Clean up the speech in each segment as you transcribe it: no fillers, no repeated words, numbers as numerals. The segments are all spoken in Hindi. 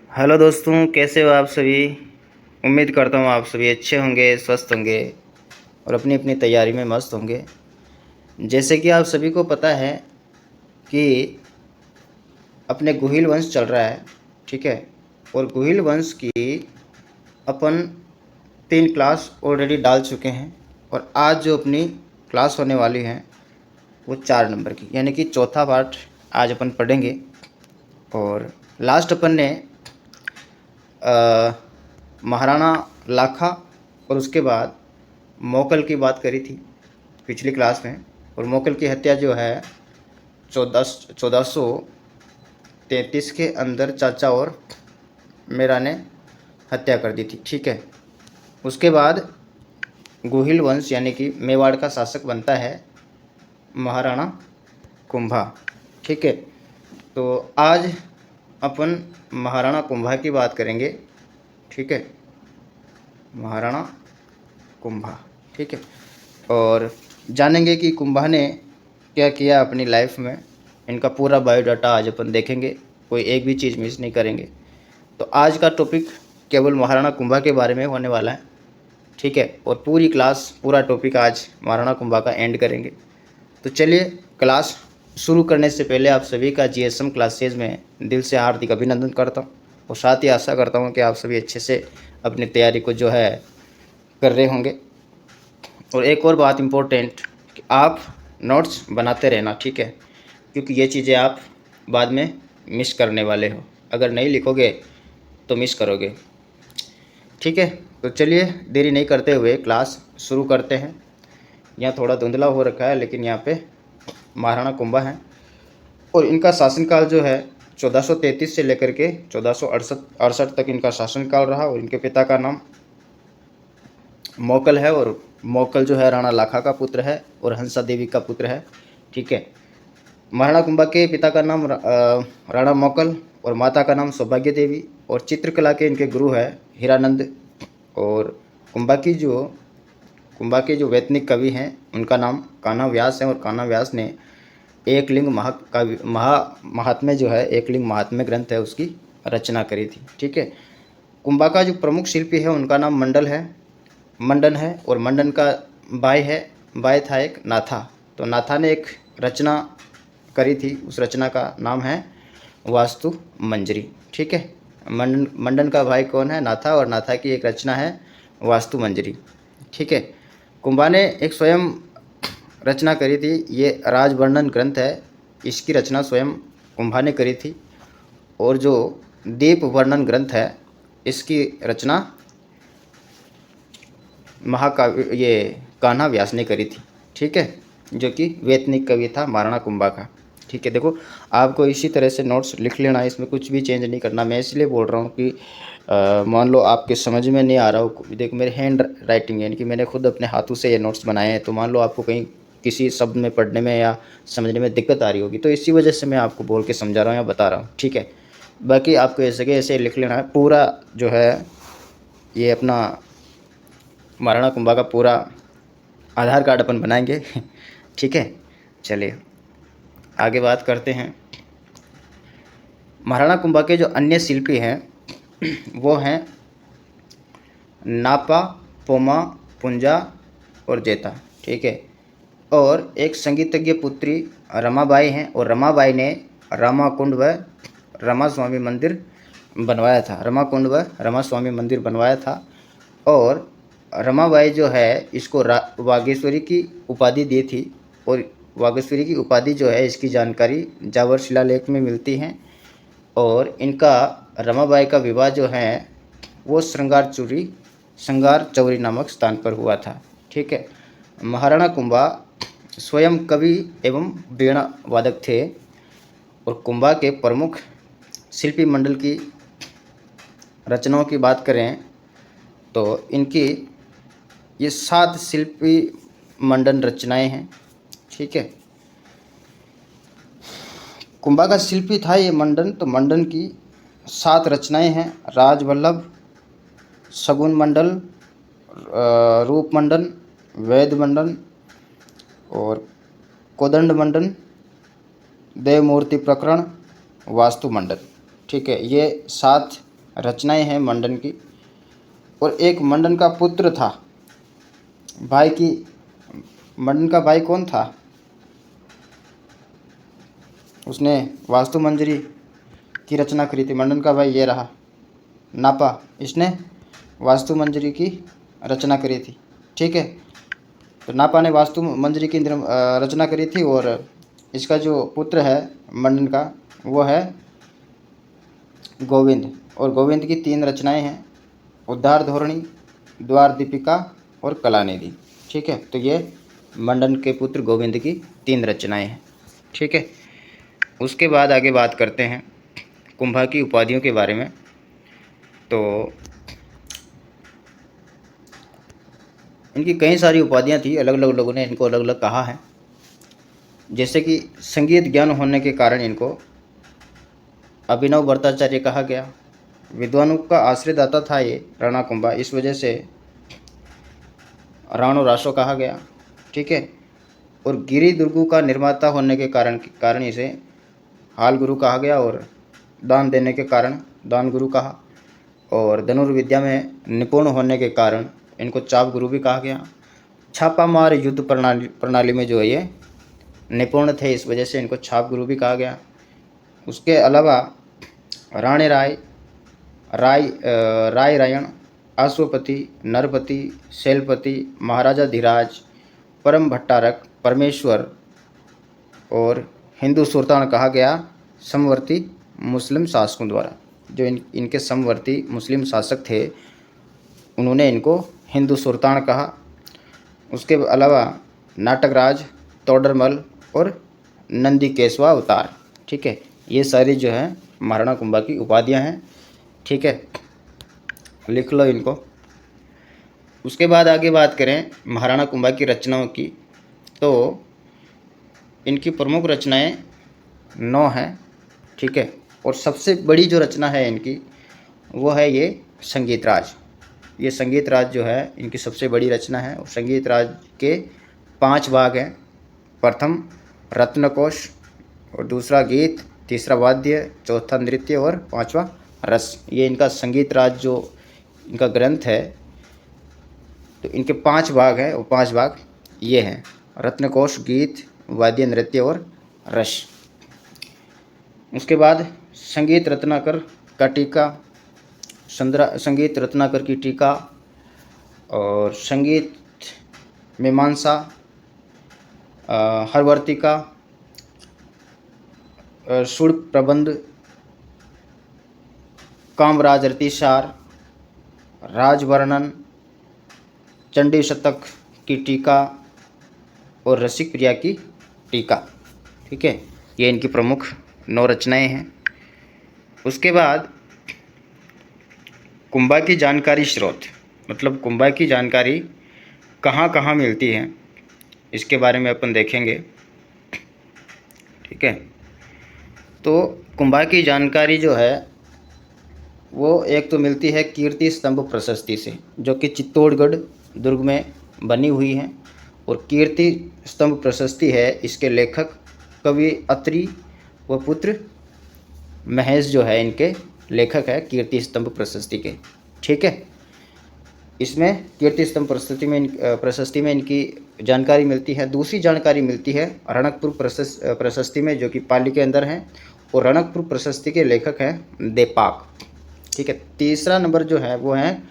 हेलो दोस्तों, कैसे हो आप सभी। उम्मीद करता हूँ आप सभी अच्छे होंगे, स्वस्थ होंगे और अपनी अपनी तैयारी में मस्त होंगे। जैसे कि आप सभी को पता है कि अपने गुहिल वंश चल रहा है, ठीक है। और गुहिल वंश की अपन 3 क्लास ऑलरेडी डाल चुके हैं और आज जो अपनी क्लास होने वाली है वो 4 नंबर की, यानी कि चौथा पार्ट आज अपन पढ़ेंगे। और लास्ट अपन ने महाराणा लाखा और उसके बाद मोकल की बात करी थी पिछली क्लास में। और मोकल की हत्या जो है 1433 के अंदर चाचा और मेरा ने हत्या कर दी थी, ठीक है। उसके बाद गुहिल वंश यानी कि मेवाड़ का शासक बनता है महाराणा कुंभा, ठीक है। तो आज अपन महाराणा कुंभा की बात करेंगे, ठीक है। महाराणा कुंभा, ठीक है। और जानेंगे कि कुंभा ने क्या किया अपनी लाइफ में। इनका पूरा बायोडाटा आज अपन देखेंगे, कोई एक भी चीज़ मिस नहीं करेंगे। तो आज का टॉपिक केवल महाराणा कुंभा के बारे में होने वाला है, ठीक है। और पूरी क्लास, पूरा टॉपिक आज महाराणा कुंभा का एंड करेंगे। तो चलिए, क्लास शुरू करने से पहले आप सभी का जीएसएम क्लासेज में दिल से हार्दिक अभिनंदन करता हूँ और साथ ही आशा करता हूँ कि आप सभी अच्छे से अपनी तैयारी को जो है कर रहे होंगे। और एक और बात इम्पोर्टेंट कि आप नोट्स बनाते रहना, ठीक है, क्योंकि ये चीज़ें आप बाद में मिस करने वाले हो। अगर नहीं लिखोगे तो मिस करोगे, ठीक है। तो चलिए देरी नहीं करते हुए क्लास शुरू करते हैं। यहाँ थोड़ा धुंधला हो रखा है, लेकिन यहाँ पे महाराणा कुंभा है और इनका शासनकाल जो है 1433 से लेकर के 1468 तक इनका शासनकाल रहा। और इनके पिता का नाम मोकल है और मोकल जो है राणा लाखा का पुत्र है और हंसा देवी का पुत्र है, ठीक है। महाराणा कुंभा के पिता का नाम राणा मोकल और माता का नाम सौभाग्य देवी और चित्रकला के इनके गुरु है हीरानंद। और कुंभा के जो वैतनिक कवि हैं उनका नाम कान्हा व्यास है और कान्हा व्यास ने एकलिंग महात्म्य जो है, एकलिंग महात्म्य ग्रंथ है, उसकी रचना करी थी, ठीक है। कुंभा का जो प्रमुख शिल्पी है उनका नाम मंडन है और मंडन का भाई था एक नाथा। तो नाथा ने एक रचना करी थी, उस रचना का नाम है वास्तु मंजरी, ठीक है। मंडन का भाई कौन है? नाथा, और नाथा की एक रचना है वास्तु मंजरी, ठीक है। कुंभा ने एक स्वयं रचना करी थी, ये राजवर्णन ग्रंथ है, इसकी रचना स्वयं कुंभा ने करी थी। और जो दीप वर्णन ग्रंथ है इसकी रचना महाकाव्य ये कान्हा व्यास ने करी थी, ठीक है, जो कि वैतनिक कवि था महाराणा कुंभा का, ठीक है। देखो, आपको इसी तरह से नोट्स लिख लेना, इसमें कुछ भी चेंज नहीं करना। मैं इसलिए बोल रहा हूँ कि मान लो आपके समझ में नहीं आ रहा हो, देखो मेरे हैंड राइटिंग यानी कि मैंने खुद अपने हाथों से ये नोट्स बनाए हैं, तो मान लो आपको कहीं किसी शब्द में पढ़ने में या समझने में दिक्कत आ रही होगी, तो इसी वजह से मैं आपको बोल के समझा रहा हूँ या बता रहा हूँ, ठीक है। बाकी आपको ऐसे के ऐसे लिख लेना है। पूरा जो है ये अपना महाराणा कुंभा का पूरा आधार कार्ड अपन बनाएंगे ठीक है। चलिए आगे बात करते हैं। महाराणा कुंभा के जो अन्य शिल्पी हैं वो हैं नापा, पोमा, पुंजा और जेता, ठीक है। और एक संगीतज्ञ पुत्री रमाबाई हैं और रमाबाई ने रामाकुंड व रामास्वामी मंदिर बनवाया था। रामाकुंड व रामास्वामी मंदिर बनवाया था। और रमाबाई जो है इसको वागेश्वरी की उपाधि दी थी। और वागेश्वरी की उपाधि जो है इसकी जानकारी जावर शिलालेख में मिलती हैं। और इनका रमाबाई का विवाह जो है वो श्रृंगार चौरी नामक स्थान पर हुआ था, ठीक है। महाराणा कुंभा स्वयं कवि एवं वीणा वादक थे। और कुंभा के प्रमुख शिल्पी मंडल की रचनाओं की बात करें तो इनकी ये 7 शिल्पी मंडन रचनाएं हैं, ठीक है। कुंभा का शिल्पी था ये मंडन, तो मंडन की 7 रचनाएं हैं। राजवल्लभ, शगुन मंडल, रूप मंडन, वैद मंडन और कोदंड मंडन, देवमूर्ति प्रकरण, वास्तु मंडल, ठीक है। ये 7 रचनाएं हैं मंडन की। और एक मंडन का पुत्र था, भाई की, मंडन का भाई कौन था, उसने वास्तु मंजरी की रचना करी थी। मंडन का भाई ये रहा, नापा, इसने वास्तु मंजरी की रचना करी थी। ठीक है, तो नापा ने वास्तु मंजरी की रचना करी थी। और इसका जो पुत्र है मंडन का, वो है गोविंद। और गोविंद की 3 रचनाएं हैं, उद्धार धोरणी, द्वार दीपिका और कलानिधि। ठीक है, तो ये मंडन के पुत्र गोविंद की 3 रचनाएं हैं। ठीक है, उसके बाद आगे बात करते हैं कुंभा की उपाधियों के बारे में। तो इनकी कई सारी उपाधियां थी, अलग अलग लोगों ने इनको अलग अलग कहा है। जैसे कि संगीत ज्ञान होने के कारण इनको अभिनव भट्टाचार्य कहा गया। विद्वानों का आश्रयदाता था ये राणा कुंभा, इस वजह से राणो रासो कहा गया। ठीक है, और गिरी दुर्गों का निर्माता होने के कारण इसे हाल गुरु कहा गया। और दान देने के कारण दान गुरु कहा। और धनुर्विद्या में निपुण होने के कारण इनको चाप गुरु भी कहा गया। छापामार युद्ध प्रणाली में जो है ये निपुण थे, इस वजह से इनको छाप गुरु भी कहा गया। उसके अलावा राणे राय रायण, अश्वपति, नरपति, शैलपति, महाराजा धीराज, परम भट्टारक, परमेश्वर और हिंदू सुल्तान कहा गया समवर्ती मुस्लिम शासकों द्वारा। जो इनके समवर्ती मुस्लिम शासक थे, उन्होंने इनको हिंदू सुल्तान कहा। उसके अलावा नाटकराज, तोडरमल और नंदीकेशवा अवतार। ठीक है, ये सारी जो है महाराणा कुंभा की उपाधियां हैं। ठीक है, लिख लो इनको। उसके बाद आगे बात करें महाराणा कुंभा की रचनाओं की, तो इनकी प्रमुख रचनाएं 9 हैं। ठीक है, और सबसे बड़ी जो रचना है इनकी, वो है ये संगीत राज। ये संगीत राज जो है इनकी सबसे बड़ी रचना है। और संगीत राज के 5 भाग हैं। प्रथम रत्नकोश, और दूसरा गीत, तीसरा वाद्य, चौथा नृत्य और 5वां रस। ये इनका संगीत राज जो इनका ग्रंथ है, तो इनके 5 भाग हैं। और 5 भाग ये हैं: रत्नकोश, गीत, वाद्य, नृत्य और रस। उसके बाद संगीत रत्नाकर का टीका, संगीत रत्नाकर की टीका, और संगीत मीमांसा, हरवर्तिका, सुर प्रबंध, कामराज रतिसार, राजवर्णन, चंडी शतक की टीका और रसिक प्रिया की टीका। ठीक है, ये इनकी प्रमुख 9 रचनाएं हैं। उसके बाद कुंभा की जानकारी स्रोत, मतलब कुंभा की जानकारी कहाँ कहाँ मिलती है, इसके बारे में अपन देखेंगे। ठीक है, तो कुंभा की जानकारी जो है वो एक तो मिलती है कीर्ति स्तंभ प्रशस्ति से, जो कि चित्तौड़गढ़ दुर्ग में बनी हुई है। और कीर्ति स्तंभ प्रशस्ति है, इसके लेखक कवि अत्रि व पुत्र महेश जो है इनके लेखक है कीर्ति स्तंभ प्रशस्ति के। ठीक है, इसमें कीर्ति स्तंभ प्रशस्ति में इनकी जानकारी मिलती है। दूसरी जानकारी मिलती है रणकपुर प्रशस्ति में, जो कि पाली के अंदर है। और रणकपुर प्रशस्ति के लेखक हैं देपाक। ठीक है, तीसरा नंबर जो है वो है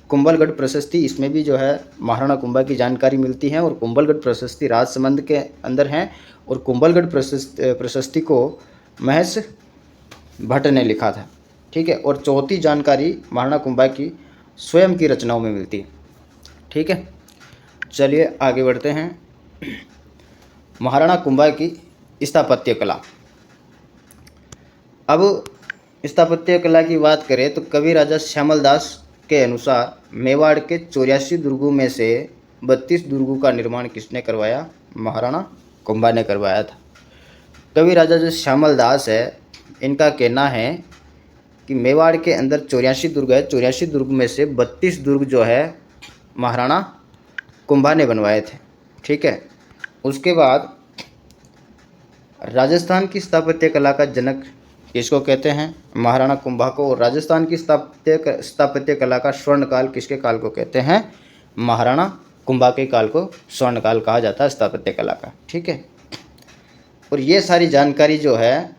कुंभलगढ़ प्रशस्ति। इसमें भी जो है महाराणा कुंभा की जानकारी मिलती है। और कुंभलगढ़ प्रशस्ति राजसमंद के अंदर है। और कुंभलगढ़ प्रशस्ति को महेश भट्ट ने लिखा था। ठीक है, और चौथी जानकारी महाराणा कुंभा की स्वयं की रचनाओं में मिलती है। ठीक है, चलिए आगे बढ़ते हैं। महाराणा कुंभा की स्थापत्य कला। अब स्थापत्य कला की बात करें तो कवि राजा श्यामल दास के अनुसार मेवाड़ के 84 दुर्गों में से 32 दुर्गों का निर्माण किसने करवाया? महाराणा कुंभा ने करवाया था। कवि राजा जो श्यामल दास है, इनका कहना है कि मेवाड़ के अंदर 84 दुर्ग है, 84 दुर्ग में से 32 दुर्ग जो है महाराणा कुंभा ने बनवाए थे। ठीक है, उसके बाद राजस्थान की स्थापत्य कला का जनक किसको कहते हैं? महाराणा कुंभा को। और राजस्थान की स्थापत्य कला का स्वर्ण काल किसके काल को कहते हैं? महाराणा कुंभा के काल को स्वर्ण काल कहा जाता है स्थापत्य कला का। ठीक है। और ये सारी जानकारी जो है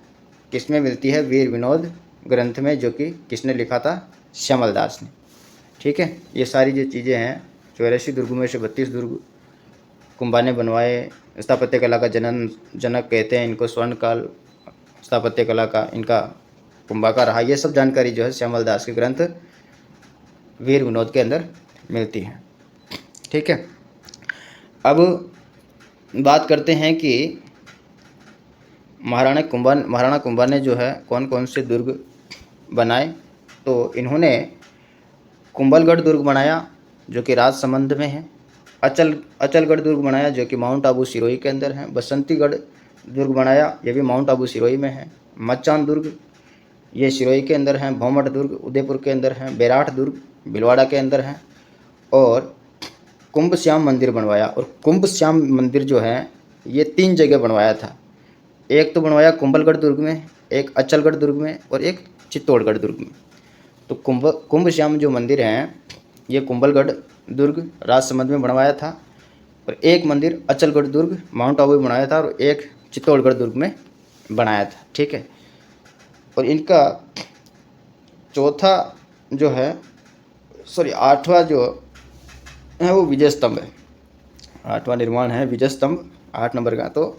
किसमें मिलती है? वीर विनोद ग्रंथ में, जो कि किसने लिखा था? श्यामल दास ने। ठीक है। ये सारी जो चीज़ें हैं, 84 दुर्ग में से 32 दुर्ग कुंभा ने बनवाए। स्थापत्य कला का जनक कहते हैं इनको, स्वर्ण काल स्थापत्य कला का इनका कुंभा का रहा। ये सब जानकारी जो है श्यामल दास के ग्रंथ वीर विनोद के अंदर मिलती है। ठीक है। अब बात करते हैं कि महाराणा कुंभा ने जो है कौन कौन से दुर्ग बनाए। तो इन्होंने कुंभलगढ़ दुर्ग बनाया जो कि राजसमंद में है। अचलगढ़ दुर्ग बनाया जो कि माउंट आबू सिरोही के अंदर है। बसंतीगढ़ दुर्ग बनाया, ये भी माउंट आबू सिरोही में है। मचान दुर्ग ये सिरोही के अंदर है। भौमट दुर्ग उदयपुर के अंदर है। बेराठ दुर्ग भीलवाड़ा के अंदर है। और कुंभ श्याम मंदिर बनवाया। और कुंभ श्याम मंदिर जो है ये 3 जगह बनवाया था। एक तो बनवाया कुंभलगढ़ दुर्ग में, एक अचलगढ़ दुर्ग में और एक चित्तौड़गढ़ दुर्ग में। तो कुंभ श्याम जो मंदिर हैं ये कुंभलगढ़ दुर्ग राजसमंद में बनवाया था, और एक मंदिर अचलगढ़ दुर्ग माउंट आबू में बनाया था, और एक चित्तौड़गढ़ दुर्ग में बनाया था। ठीक है। और इनका चौथा जो है आठवां जो है वो विजय स्तंभ है। 8वां निर्माण है विजय स्तंभ, 8 नंबर का। तो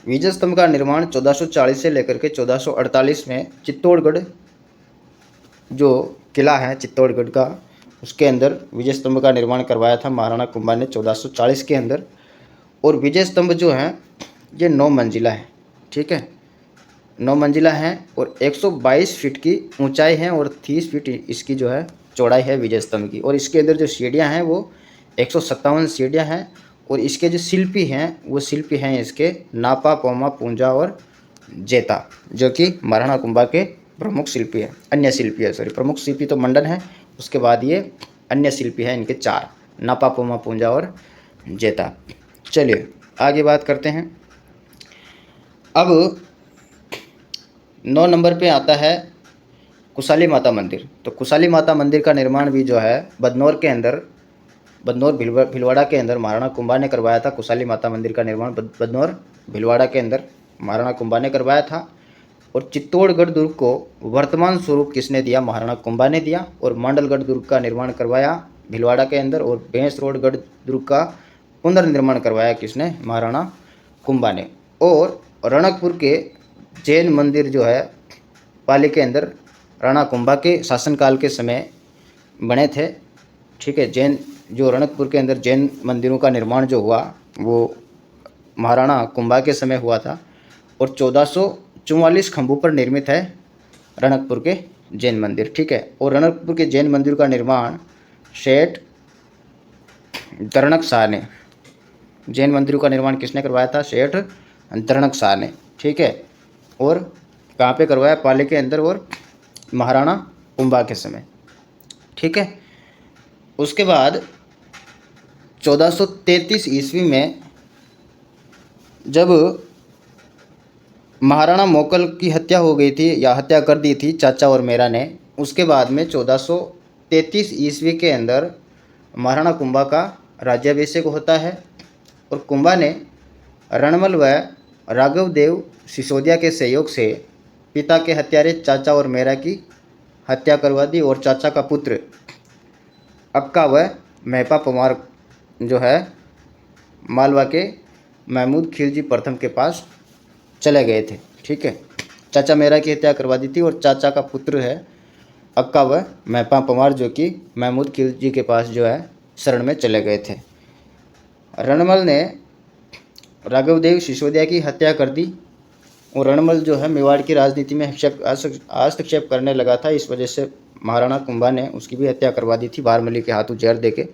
विजय स्तंभ का निर्माण 1440 से लेकर के 1448 में चित्तौड़गढ़ जो किला है चित्तौड़गढ़ का, उसके अंदर विजय स्तंभ का निर्माण करवाया था महाराणा कुंभा ने 1440 के अंदर। और विजय स्तंभ जो है ये 9 मंजिला है। ठीक है। 9 मंजिला है और 122 फीट की ऊंचाई है और 30 फीट इसकी जो है चौड़ाई है विजय स्तंभ की। और इसके अंदर जो सीढ़ियाँ हैं वो 157 सीढ़ियाँ हैं। और इसके जो शिल्पी हैं वो शिल्पी हैं इसके नापा, पोमा, पूंजा और जेता, जो कि महाराणा कुंभा के प्रमुख शिल्पी है। अन्य शिल्पी है, प्रमुख शिल्पी तो मंडन है, उसके बाद ये अन्य शिल्पी है इनके 4, नापा, पोमा, पूंजा और जेता। चलिए आगे बात करते हैं। अब 9 नंबर पे आता है कुशाली माता मंदिर। तो कुशाली माता मंदिर का निर्माण भी जो है बदनौर के अंदर, बदनौर भीलवाड़ा के अंदर महाराणा कुंभा ने करवाया था। कुशाली माता मंदिर का निर्माण बदनौर भीलवाड़ा के अंदर महाराणा कुंभा ने करवाया था। और चित्तौड़गढ़ दुर्ग को वर्तमान स्वरूप किसने दिया? महाराणा कुंभा ने दिया। और मांडलगढ़ दुर्ग का निर्माण करवाया भीलवाड़ा के अंदर। और भैंसरोडगढ़ दुर्ग का पुनर्निर्माण करवाया किसने? महाराणा कुंभा ने। और रणकपुर के जैन मंदिर जो है पाली के अंदर राणा कुंभा के शासनकाल के समय बने थे। ठीक है। जैन जो रणकपुर के अंदर जैन मंदिरों का निर्माण जो हुआ वो महाराणा कुंभा के समय हुआ था। और 1444 खंभों पर निर्मित है रणकपुर के जैन मंदिर। ठीक है। और रणकपुर के जैन मंदिर का निर्माण सेठ दरणक शाह ने, जैन मंदिरों का निर्माण किसने करवाया था? सेठ दरणक शाह ने। ठीक है। और कहाँ पे करवाया? पाली के अंदर और महाराणा कुंभा के समय। ठीक है। उसके बाद 1433 ईस्वी में जब महाराणा मोकल की हत्या हो गई थी या हत्या कर दी थी चाचा और मेरा ने, उसके बाद में 1433 ईस्वी के अंदर महाराणा कुंभा का राज्याभिषेक होता है। और कुंभा ने रणमल व राघव देव सिसोदिया के सहयोग से पिता के हत्यारे चाचा और मेरा की हत्या करवा दी। और चाचा का पुत्र अक्का व महपा पवार जो है मालवा के महमूद खिलजी प्रथम के पास चले गए थे। ठीक है। चाचा मेरा की हत्या करवा दी थी और चाचा का पुत्र है अक्का व महपा पवार जो कि महमूद खिलजी के पास जो है शरण में चले गए थे। रणमल ने राघवदेव सिसोदिया की हत्या कर दी। और रणमल जो है मेवाड़ की राजनीति में हस्तक्षेप करने लगा था, इस वजह से महाराणा कुंभा ने उसकी भी हत्या करवा दी थी बारमली के हाथों जहर देके।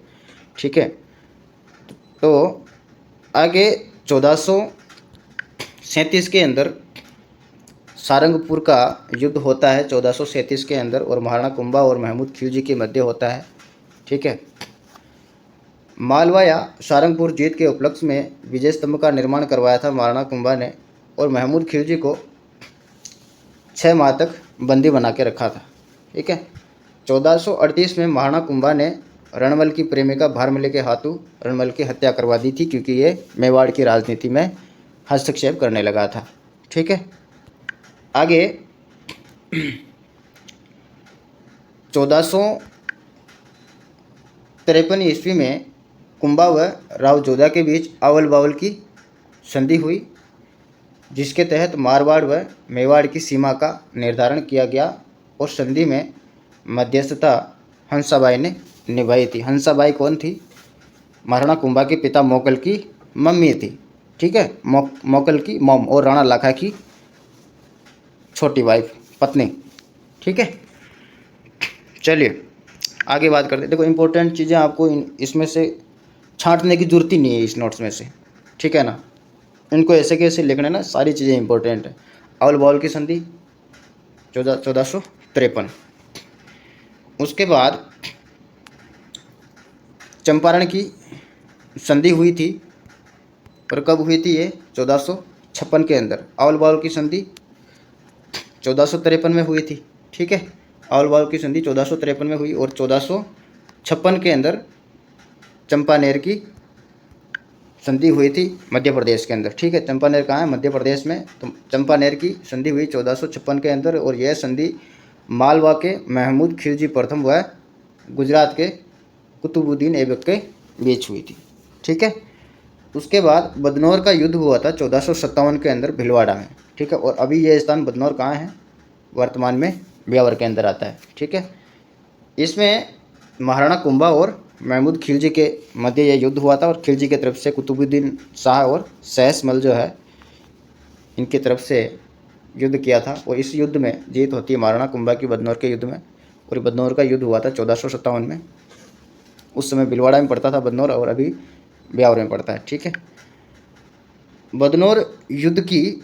ठीक है। तो आगे 1437 के अंदर सारंगपुर का युद्ध होता है 1437 के अंदर, और महाराणा कुंभा और महमूद खिलजी के मध्य होता है। ठीक है। मालवा या सारंगपुर जीत के उपलक्ष्य में विजय स्तंभ का निर्माण करवाया था महाराणा कुंभा ने। और महमूद खिलजी को 6 माह तक बंदी बना के रखा था। ठीक है। 1438 में महाराणा कुंभा ने रणमल की प्रेमिका भारमल के हाथों रणमल की हत्या करवा दी थी, क्योंकि ये मेवाड़ की राजनीति में हस्तक्षेप करने लगा था। ठीक है। आगे 1453 ईस्वी में कुंभा व राव जोधा के बीच आवल बावल की संधि हुई, जिसके तहत मारवाड़ व मेवाड़ की सीमा का निर्धारण किया गया और संधि में मध्यस्थता हंसाबाई ने निभाई थी। हंसाबाई कौन थी? महाराणा कुंभा के पिता मोकल की मम्मी थी। ठीक है। मोकल की मॉम और राणा लाखा की छोटी वाइफ, पत्नी। ठीक है। चलिए आगे बात करते हैं। देखो इंपॉर्टेंट चीज़ें आपको इसमें से छांटने की जरूरत ही नहीं है इस नोट्स में से। ठीक है ना, इनको ऐसे कैसे लिखना है ना, सारी चीज़ें इंपॉर्टेंट है। आवल बावल की संधि 1453। उसके बाद चंपारण की संधि हुई थी, और कब हुई थी ये? 1456 के अंदर। आवल बावल की संधि 1453 में हुई थी। ठीक है। आवल बावल की संधि 1453 में हुई और 1456 के अंदर चंपानेर की संधि हुई थी मध्य प्रदेश के अंदर। ठीक है। चंपानेर कहाँ है? मध्य प्रदेश में। तो चंपानेर की संधि हुई 1456 के अंदर, और यह संधि मालवा के महमूद खिलजी प्रथम व गुजरात के कुतुबुद्दीन ऐबक के बीच हुई थी। ठीक है। उसके बाद बदनौर का युद्ध हुआ था 1457 के अंदर भीलवाड़ा में। ठीक है। और अभी यह स्थान बदनौर कहाँ है? वर्तमान में ब्यावर के अंदर आता है। ठीक है। इसमें महाराणा कुंभा और महमूद खिलजी के मध्य यह युद्ध हुआ था, और खिलजी की तरफ से कुतुबुद्दीन शाह और सहसमल जो है इनकी तरफ से युद्ध किया था, और इस युद्ध में जीत होती है महाराणा कुंभा की बदनौर के युद्ध में। और बदनौर का युद्ध हुआ था 1457 में। उस समय भीलवाड़ा में पड़ता था बदनौर, और अभी ब्यावर में पड़ता है। ठीक है। बदनौर युद्ध की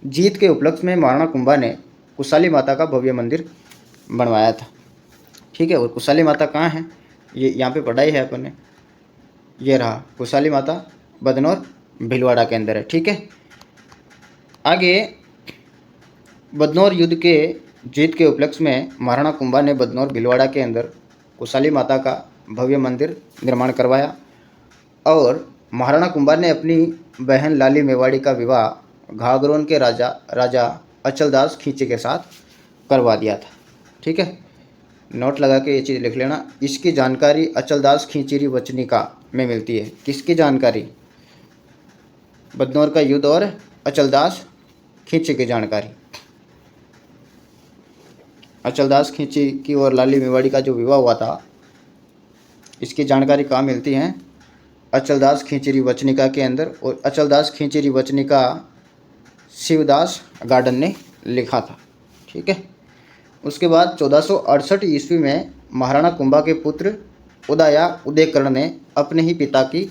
जीत के उपलक्ष्य में महाराणा कुंभा ने कुशाली माता का भव्य मंदिर बनवाया था। ठीक है। और कुशाली माता कहाँ है? ये यहाँ पे पढ़ाई है अपन ने, ये रहा कुशाली माता, बदनौर भीलवाड़ा के अंदर है। ठीक है। आगे बदनौर युद्ध के जीत के उपलक्ष्य में महाराणा कुंभा ने बदनौर भीलवाड़ा के अंदर कुशाली माता का भव्य मंदिर निर्माण करवाया, और महाराणा कुंभा ने अपनी बहन लाली मेवाड़ी का विवाह घाघरोन के राजा अचलदास खींची के साथ करवा दिया था। ठीक है। नोट लगा के ये चीज़ लिख लेना। इसकी जानकारी अचलदास खींचीरी वचनिका में मिलती है। किसकी जानकारी? बदनौर का युद्ध और अचलदास खींची की जानकारी। अचलदास खींची की और लाली मेवाड़ी का जो विवाह हुआ था, इसकी जानकारी कहाँ मिलती है? अचलदास खींचीरी वचनिका के अंदर। और अचलदास खींचीरी वचनिका शिवदास गार्डन ने लिखा था। ठीक है। उसके बाद 1468 ईस्वी में महाराणा कुंभा के पुत्र उदयकर्ण ने अपने ही पिता की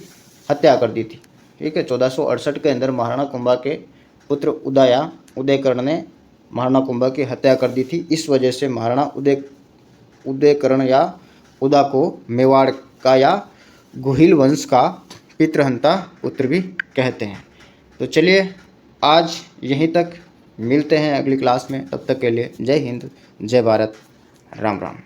हत्या कर दी थी। ठीक है। 1468 के अंदर महाराणा कुंभा के पुत्र उदयकर्ण ने महाराणा कुंभा की हत्या कर दी थी। इस वजह से महाराणा उदयकर्ण या उदा को मेवाड़ का या गुहिल वंश का पितृहंता पुत्र भी कहते हैं। तो चलिए आज यहीं तक, मिलते हैं अगली क्लास में। तब तक के लिए जय हिंद, जय भारत, राम राम।